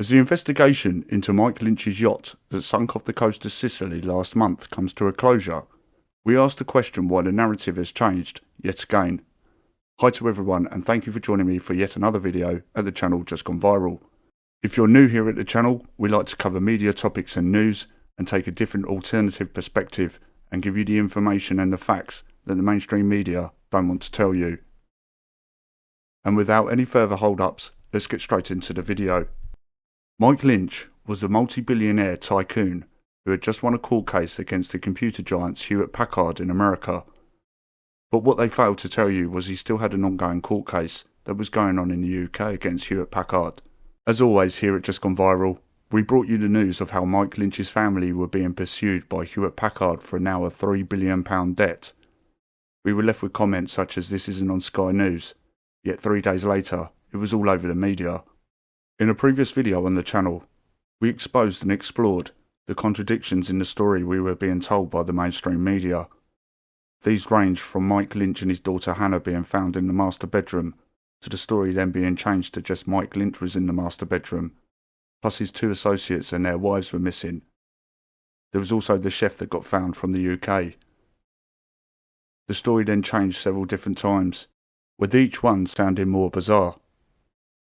As the investigation into Mike Lynch's yacht that sunk off the coast of Sicily last month comes to a closure, we ask the question why the narrative has changed yet again. Hi to everyone, and thank you for joining me for yet another video at the channel Just Gone Viral. If you're new here at the channel, we like to cover media topics and news and take a different alternative perspective and give you the information and the facts that the mainstream media don't want to tell you. And without any further hold-ups, let's get straight into the video. Mike Lynch was a multi-billionaire tycoon who had just won a court case against the computer giants HEWLETT-PACKARD in America. But what they failed to tell you was he still had an ongoing court case that was going on in the UK against HEWLETT-PACKARD. As always here at Just Gone Viral, we brought you the news of how Mike Lynch's family were being pursued by HEWLETT-PACKARD for now a £3 billion debt. We were left with comments such as "this isn't on Sky News," yet 3 days later it was all over the media. In a previous video on the channel, we exposed and explored the contradictions in the story we were being told by the mainstream media. These range from Mike Lynch and his daughter Hannah being found in the master bedroom, to the story then being changed to just Mike Lynch was in the master bedroom, plus his 2 associates and their wives were missing. There was also the chef that got found from the UK. The story then changed several different times, with each one sounding more bizarre.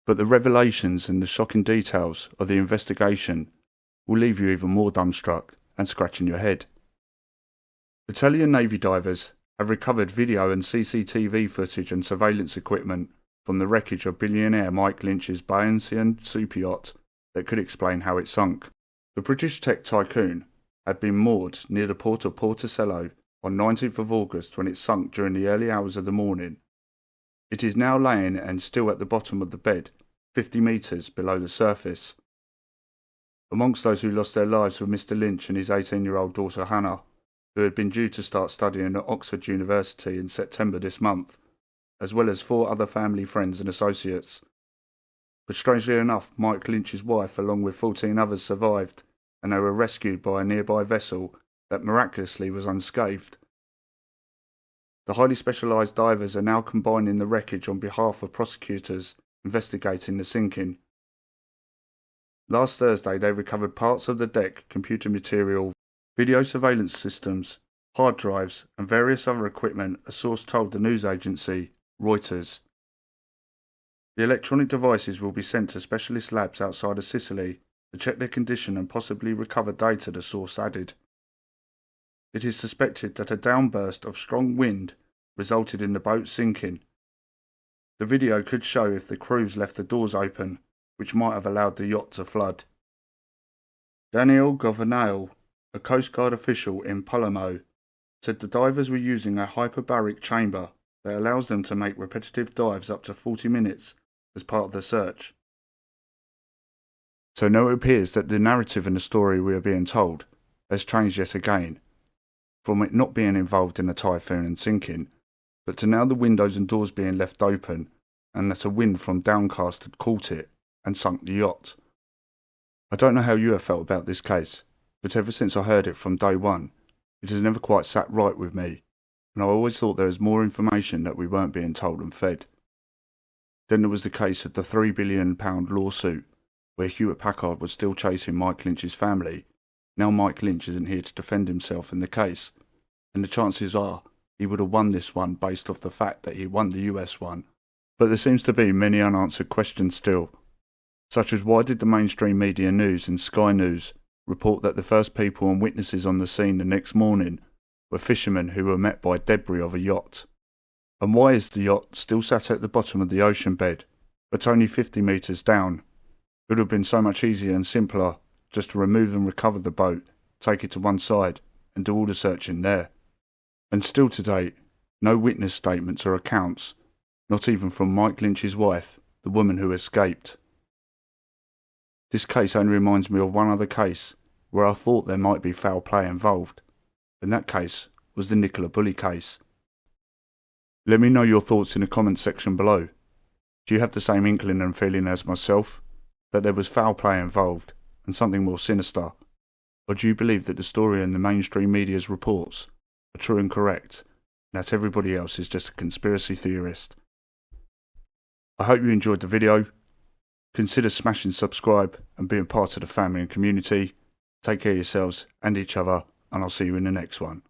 But the revelations and the shocking details of the investigation will leave you even more dumbstruck and scratching your head. Italian Navy divers have recovered video and CCTV footage and surveillance equipment from the wreckage of billionaire Mike Lynch's Bayesian super yacht that could explain how it sunk. The British tech tycoon had been moored near the port of Portocello on 19th of August when it sunk during the early hours of the morning. It is now laying and still at the bottom of the bed, 50 metres below the surface. Amongst those who lost their lives were Mr. Lynch and his 18-year-old daughter Hannah, who had been due to start studying at Oxford University in September this month, as well as 4 other family friends and associates. But strangely enough, Mike Lynch's wife along with 14 others survived, and they were rescued by a nearby vessel that miraculously was unscathed. The highly specialised divers are now combining the wreckage on behalf of prosecutors investigating the sinking. Last Thursday they recovered parts of the deck, computer material, video surveillance systems, hard drives and various other equipment, a source told the news agency Reuters. The electronic devices will be sent to specialist labs outside of Sicily to check their condition and possibly recover data, the source added. It is suspected that a downburst of strong wind resulted in the boat sinking. The video could show if the crews left the doors open, which might have allowed the yacht to flood. Daniel Governale, a Coast Guard official in Palermo, said the divers were using a hyperbaric chamber that allows them to make repetitive dives up to 40 minutes as part of the search. So now it appears that the narrative and the story we are being told has changed yet again, from it not being involved in a typhoon and sinking, but to now the windows and doors being left open and that a wind from downcast had caught it and sunk the yacht. I don't know how you have felt about this case, but ever since I heard it from day one, it has never quite sat right with me, and I always thought there was more information that we weren't being told and fed. Then there was the case of the £3 billion lawsuit, where HEWLETT-PACKARD was still chasing Mike Lynch's family. Now Mike Lynch isn't here to defend himself in the case, and the chances are he would have won this one based off the fact that he won the US one. But there seems to be many unanswered questions still, such as why did the mainstream media news and Sky News report that the first people and witnesses on the scene the next morning were fishermen who were met by debris of a yacht? And why is the yacht still sat at the bottom of the ocean bed, but only 50 metres down? It would have been so much easier and simpler just to remove and recover the boat, take it to one side and do all the searching there. And still to date, no witness statements or accounts, not even from Mike Lynch's wife, the woman who escaped. This case only reminds me of one other case where I thought there might be foul play involved, and that case was the Nicola Bulley case. Let me know your thoughts in the comments section below. Do you have the same inkling and feeling as myself, that there was foul play involved and something more sinister? Or do you believe that the story in the mainstream media's reports are true and correct, and that everybody else is just a conspiracy theorist? I hope you enjoyed the video. Consider smashing subscribe and being part of the family and community. Take care of yourselves and each other, and I'll see you in the next one.